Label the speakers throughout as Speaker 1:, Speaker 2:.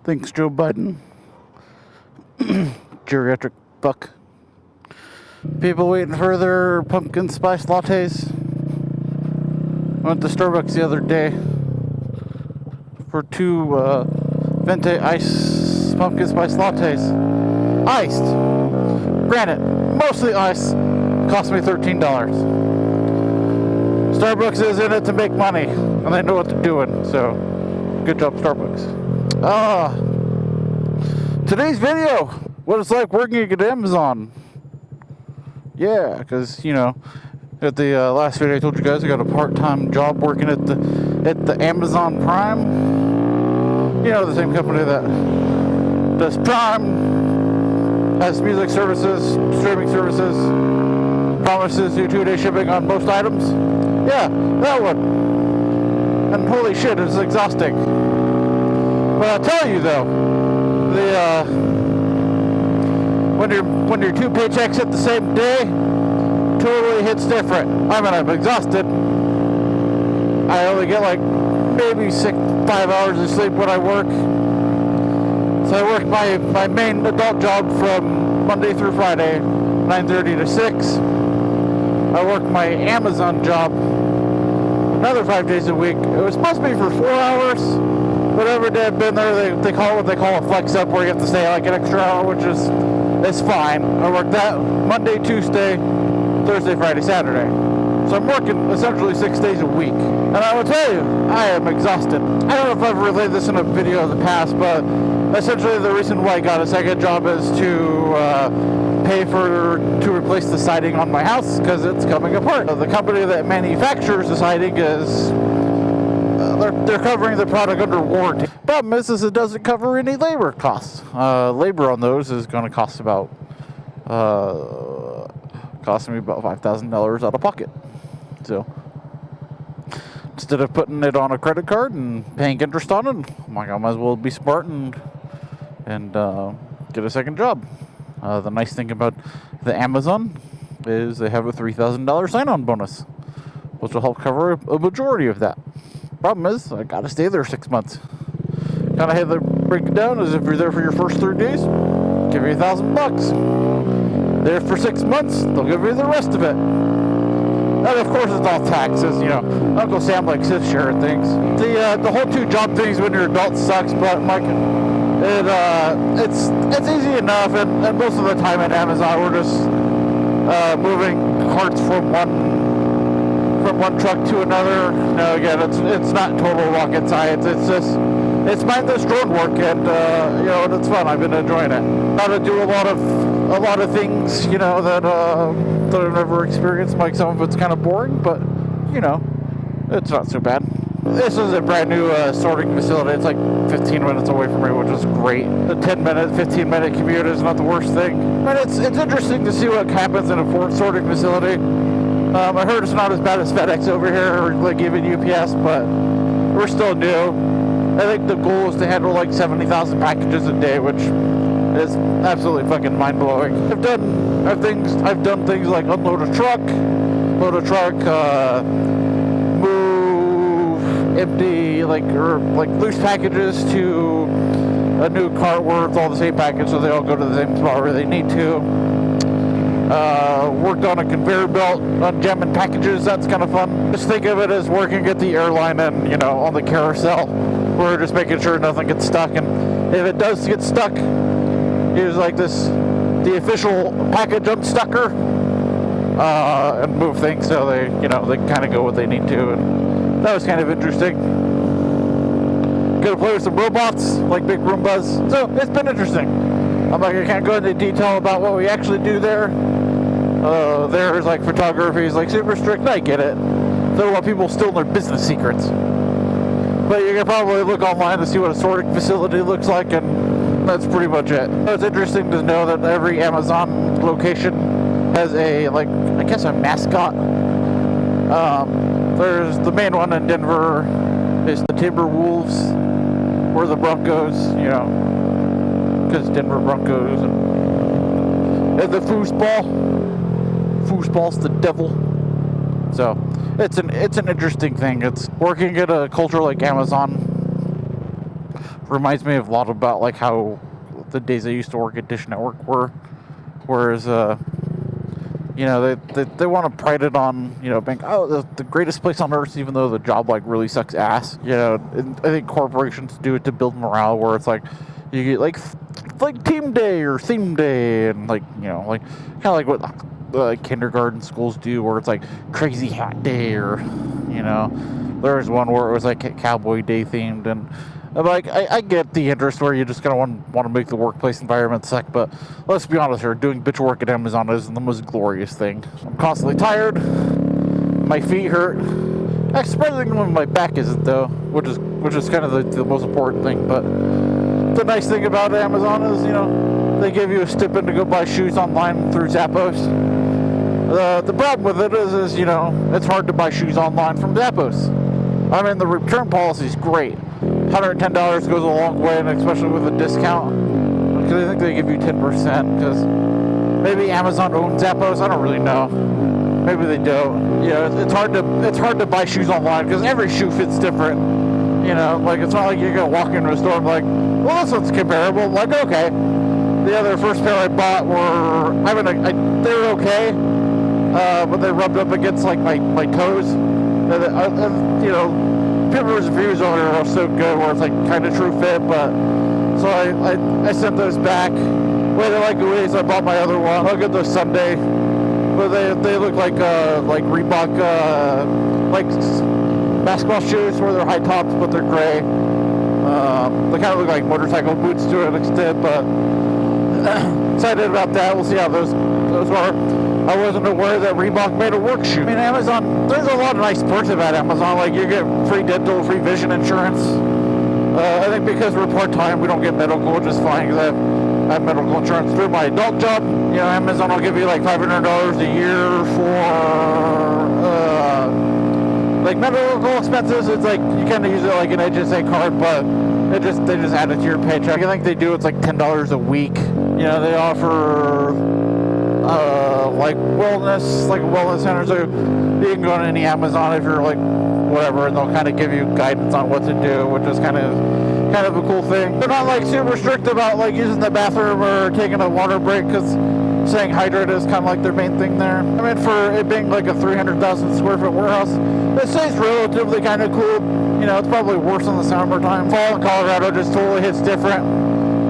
Speaker 1: Thanks, Joe Biden. Geriatric fuck. People waiting for their pumpkin spice lattes. Went to Starbucks the other day for 2 Vente ice pumpkin spice lattes. Iced. Granted, mostly ice. Cost me $13. Starbucks is in it to make money, and they know what they're doing, so good job, Starbucks. Today's video, what it's like working at Amazon. Yeah, because, you know, at the last video I told you guys I got a part-time job working at the Amazon Prime. You know, the same company that does Prime, has music services, streaming services, promises you 2-day shipping on most items. Yeah, that one. And holy shit, it's exhausting. But I'll tell you though, when your 2 paychecks hit the same day, totally hits different. I mean, I'm exhausted. I only get like maybe 5 hours of sleep when I work. So I work my main adult job from Monday through Friday, 9:30 to 6. I work my Amazon job another 5 days a week. It was supposed to be for 4 hours. Whatever day I've been there, they call it what they call a flex up, where you have to stay like an extra hour, which is fine. I work that Monday, Tuesday, Thursday, Friday, Saturday. So I'm working essentially 6 days a week. And I will tell you, I am exhausted. I don't know if I've relayed this in a video in the past, but essentially the reason why I got a second job is to pay to replace the siding on my house, because it's coming apart. The company that manufactures the siding is they're covering the product under warranty. Problem is it doesn't cover any labor costs. Labor on those is going to cost me about $5,000 out of pocket. So instead of putting it on a credit card and paying interest on it, I might as well be smart and get a second job. The nice thing about the Amazon is they have a $3,000 sign-on bonus, which will help cover a majority of that. Problem is, I gotta stay there 6 months. Kind of have to break it down as if you're there for your first 3 days, give you $1,000. There for 6 months, they'll give you the rest of it. And of course, it's all taxes. You know, Uncle Sam likes his share of things. The whole 2 job things when you're adult sucks, but Mike, it's easy enough. And most of the time at Amazon, we're just moving carts from one truck to another. No, again, it's not total rocket science. It's mindless drone work, and you know, and it's fun. I've been enjoying it. Got to do a lot of things, you know, that I've never experienced. Like, some of it's kind of boring, but you know, it's not so bad. This is a brand new sorting facility. It's like 15 minutes away from me, which is great. The 15-minute commute is not the worst thing. But it's interesting to see what happens in a sorting facility. I heard it's not as bad as FedEx over here, or like even UPS, but we're still new. I think the goal is to handle like 70,000 packages a day, which is absolutely fucking mind-blowing. I've done things like unload a truck, load a truck, move empty like loose packages to a new cart where it's all the same package, so they all go to the same spot where they need to. Worked on a conveyor belt, unjamming packages. That's kind of fun. Just think of it as working at the airline and, you know, on the carousel. We're just making sure nothing gets stuck, and if it does get stuck, use like the official package unstucker, and move things so they kind of go what they need to. And that was kind of interesting. Gonna play with some robots like big Roombas, so it's been interesting. I can't go into detail about what we actually do there. There's like photography is like super strict. I get it. They don't want people stealing their business secrets. But you can probably look online to see what a sorting facility looks like, and that's pretty much it. It's interesting to know that every Amazon location has a mascot. There's the main one in Denver is the Timberwolves or the Broncos, you know, because Denver Broncos and the foosball. Foosball's the devil. So it's an interesting thing. It's working at a culture like Amazon. Reminds me of a lot about like how the days I used to work at Dish Network were. Whereas, you know, they want to pride it on, you know, being, oh, the greatest place on earth, even though the job, like, really sucks ass. You know, and I think corporations do it to build morale, where it's like, you get, like team day or theme day, and, like, you know, like, kind of like what kindergarten schools do, where it's, like, crazy hat day, or, you know, there was one where it was, like, cowboy day themed, and like, I get the interest where you just kind of want to make the workplace environment suck, but let's be honest here, doing bitch work at Amazon isn't the most glorious thing. I'm constantly tired, my feet hurt, surprisingly my back isn't though, which is kind of the most important thing. But the nice thing about Amazon is, you know, they give you a stipend to go buy shoes online through Zappos. The problem with it is, you know, it's hard to buy shoes online from Zappos. I mean, the return policy is great. $110 goes a long way, and especially with a discount, because I think they give you 10%, because maybe Amazon owns Zappos, I don't really know. Maybe they don't. You know, it's hard to buy shoes online, because every shoe fits different. You know, like, it's not like you're going to walk into a store and be like, well, this one's comparable. Like, okay. The other first pair I bought were, I mean, they were okay, but they rubbed up against, like, my toes. And, you know, people's reviews on it are so good where it's like kind of true fit, but so I sent those back. Waited like a week, so I bought my other one. I'll get those Sunday, but they look like Reebok like basketball shoes where they're high tops but they're gray. They kind of look like motorcycle boots to an extent, but excited about that. We'll see how those are. I wasn't aware that Reebok made a work shoe. I mean, Amazon, there's a lot of nice perks about Amazon. Like, you get free dental, free vision insurance. I think because we're part-time, we don't get medical, which is fine, because I have medical insurance through my adult job. You know, Amazon will give you like $500 a year for, like, medical expenses. It's like, you kind of use it like an HSA card, but they just add it to your paycheck. I think they do, it's like $10 a week. You know, they offer like wellness centers. So you can go on any Amazon if you're like whatever, and they'll kind of give you guidance on what to do, which is kind of a cool thing. They're not like super strict about like using the bathroom or taking a water break, because staying hydrated is kind of like their main thing there. I mean, for it being like a 300,000 square foot warehouse, it stays relatively kind of cool. You know, it's probably worse in the summertime. Fall in Colorado just totally hits different.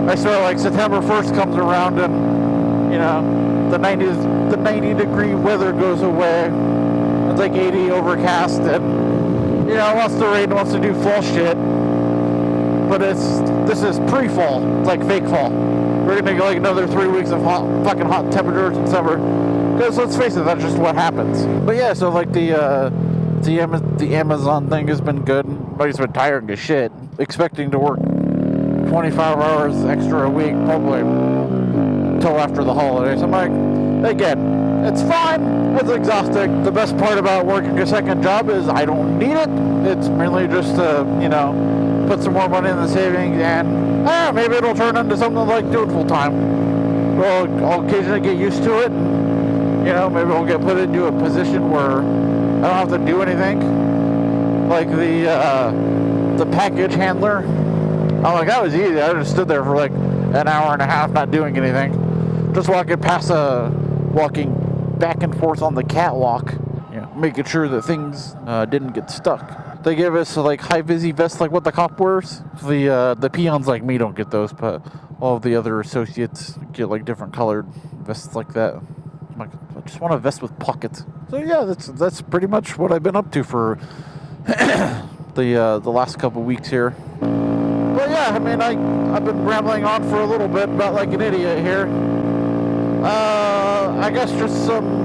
Speaker 1: I swear, like September 1st comes around and, you know, the 90 degree weather goes away. It's like 80 overcast, and, you know, it wants to rain, it wants to do fall shit. But this is pre-fall. It's like fake fall. We're gonna get like another 3 weeks of fucking hot temperatures in summer. Because let's face it, that's just what happens. But yeah, so like the Amazon thing has been good. Everybody's been tiring as shit, expecting to work 25 hours extra a week, probably until after the holidays. I'm like, again, it's fine. It's exhausting. The best part about working a second job is I don't need it. It's mainly just to, you know, put some more money in the savings, and maybe it'll turn into something like doing full time. Well, I'll occasionally get used to it, and, you know, maybe I'll get put into a position where I don't have to do anything. Like the package handler. I'm like, that was easy. I just stood there for like an hour and a half not doing anything. Just walking back and forth on the catwalk, you know, making sure that things didn't get stuck. They give us like high-vis vests like what the cop wears. The peons like me don't get those, but all of the other associates get like different colored vests like that. I'm like, I just want a vest with pockets. So yeah, that's pretty much what I've been up to for the last couple weeks here. But yeah, I mean, I've been rambling on for a little bit about like an idiot here. I guess just some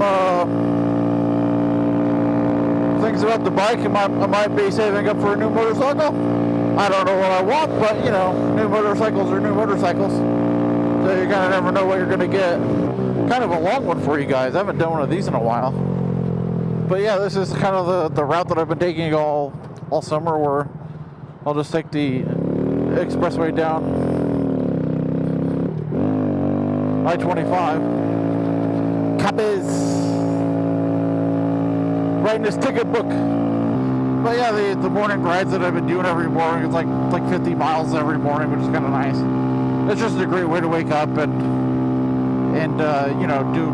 Speaker 1: things about the bike. I might be saving up for a new motorcycle. I don't know what I want, but you know, new motorcycles are new motorcycles. So you kind of never know what you're going to get. Kind of a long one for you guys. I haven't done one of these in a while. But yeah, this is kind of the route that I've been taking all summer, where I'll just take the expressway down I-25. Copies. Writing this ticket book. But yeah, the morning rides that I've been doing every morning, it's like 50 miles every morning, which is kind of nice. It's just a great way to wake up and you know, do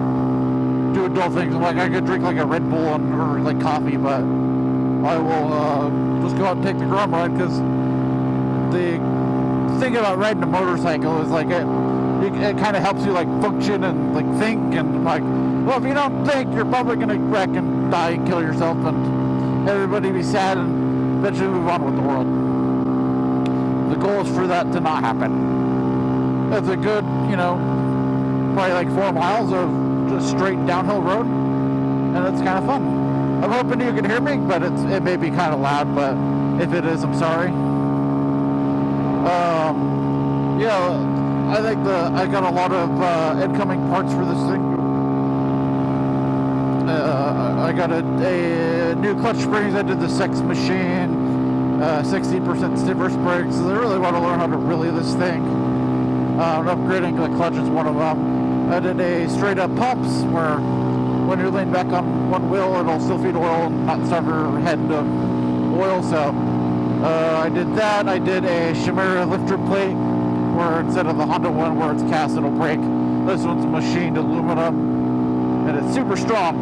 Speaker 1: adult things. Like I could drink like a Red Bull or like coffee, but I will just go out and take the Grom ride, because the thing about riding a motorcycle is like it kind of helps you like function and like think, and like, well, if you don't think, you're probably gonna wreck and die and kill yourself, and everybody be sad and eventually move on with the world. The goal is for that to not happen. It's a good, you know, probably like 4 miles of just straight downhill road, and it's kind of fun. I'm hoping you can hear me, but it may be kind of loud, but if it is, I'm sorry. Yeah, I think I got a lot of incoming parts for this thing. I got a new clutch springs. I did the Sex Machine, 60% stiffer springs. So I really want to learn how to relay this thing. Upgrading the clutch is one of them. I did a straight up pumps, where when you're laying back on one wheel, it'll still feed oil and not starve your head of oil. So I did that. I did a Chimera lifter plate, where instead of the Honda one where it's cast, it'll break. This one's machined aluminum, and it's super strong,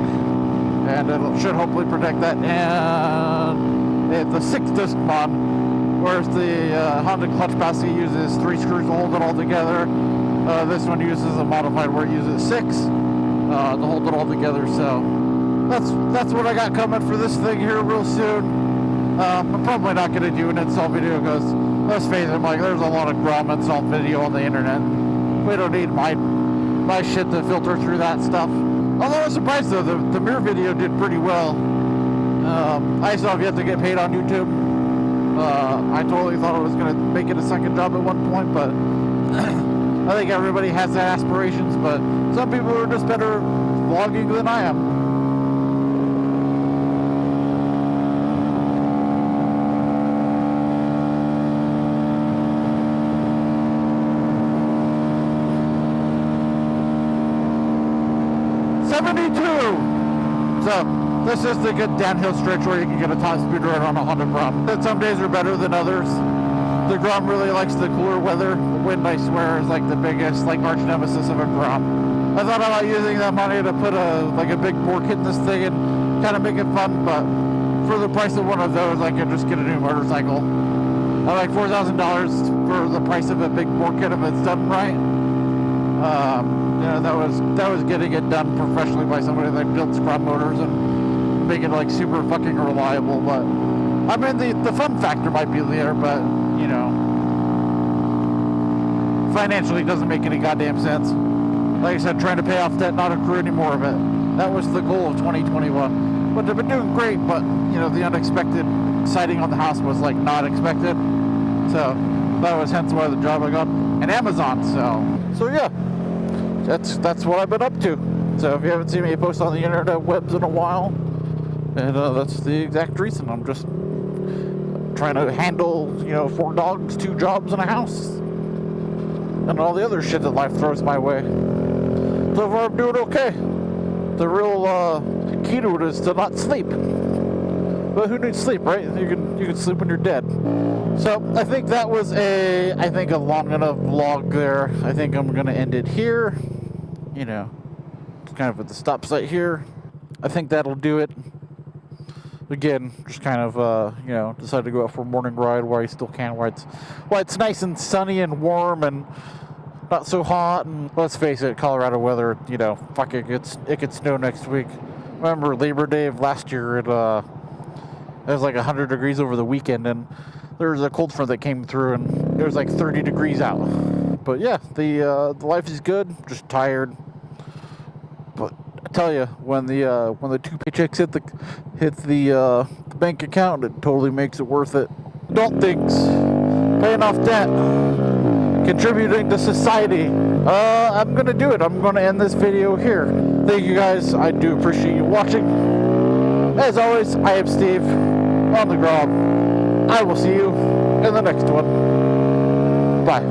Speaker 1: and it should hopefully protect that. And it's the 6-disc mod, whereas the Honda clutch basket uses 3 screws to hold it all together. This one uses a modified where it uses 6 to hold it all together. So that's what I got coming for this thing here real soon. I'm probably not going to do an install video, because let's face it, like, there's a lot of Grom install video on the internet. We don't need my shit to filter through that stuff. Although I was surprised though, the mirror video did pretty well. I still have yet to get paid on YouTube. I totally thought I was going to make it a second job at one point, but I think everybody has their aspirations, but some people are just better vlogging than I am. So this is the good downhill stretch where you can get a top speed ride on a Honda Grom. And some days are better than others. The Grom really likes the cooler weather. The wind, I swear, is like the biggest like arch nemesis of a Grom. I thought about using that money to put a big bore kit in this thing and kind of make it fun, but for the price of one of those, I could just get a new motorcycle. I like $4,000 for the price of a big bore kit if it's done right. You know, that was getting it done professionally by somebody that builds Grom motors and make it like super fucking reliable. But I mean, the fun factor might be there, but you know, financially it doesn't make any goddamn sense. Like I said, trying to pay off debt, not accrue any more of it. That was the goal of 2021. But they've been doing great. But you know, the unexpected sighting on the house was like not expected. So that was hence why the job I got at Amazon. So yeah. That's what I've been up to. So if you haven't seen me post on the internet webs in a while, and that's the exact reason. I'm just trying to handle, you know, 4 dogs, 2 jobs, and a house, and all the other shit that life throws my way. So far I'm doing okay. The real key to it is to not sleep. But who needs sleep, right? You can sleep when you're dead. So I think that was a long enough vlog there. I think I'm gonna end it here. You know, kind of at the stop site here. I think that'll do it. Again, just kind of you know, decided to go out for a morning ride while I still can, while it's nice and sunny and warm and not so hot. And let's face it, Colorado weather, you know, fuck it could snow next week. Remember Labor Day of last year? It was like 100 degrees over the weekend, and there was a cold front that came through, and it was like 30 degrees out. But yeah, the life is good. Just tired. But I tell you, when the 2 paychecks hit the bank account, it totally makes it worth it. Adult things, paying off debt, contributing to society. I'm gonna do it. I'm gonna end this video here. Thank you guys. I do appreciate you watching. As always, I am Steve on the Grom. I will see you in the next one. Bye.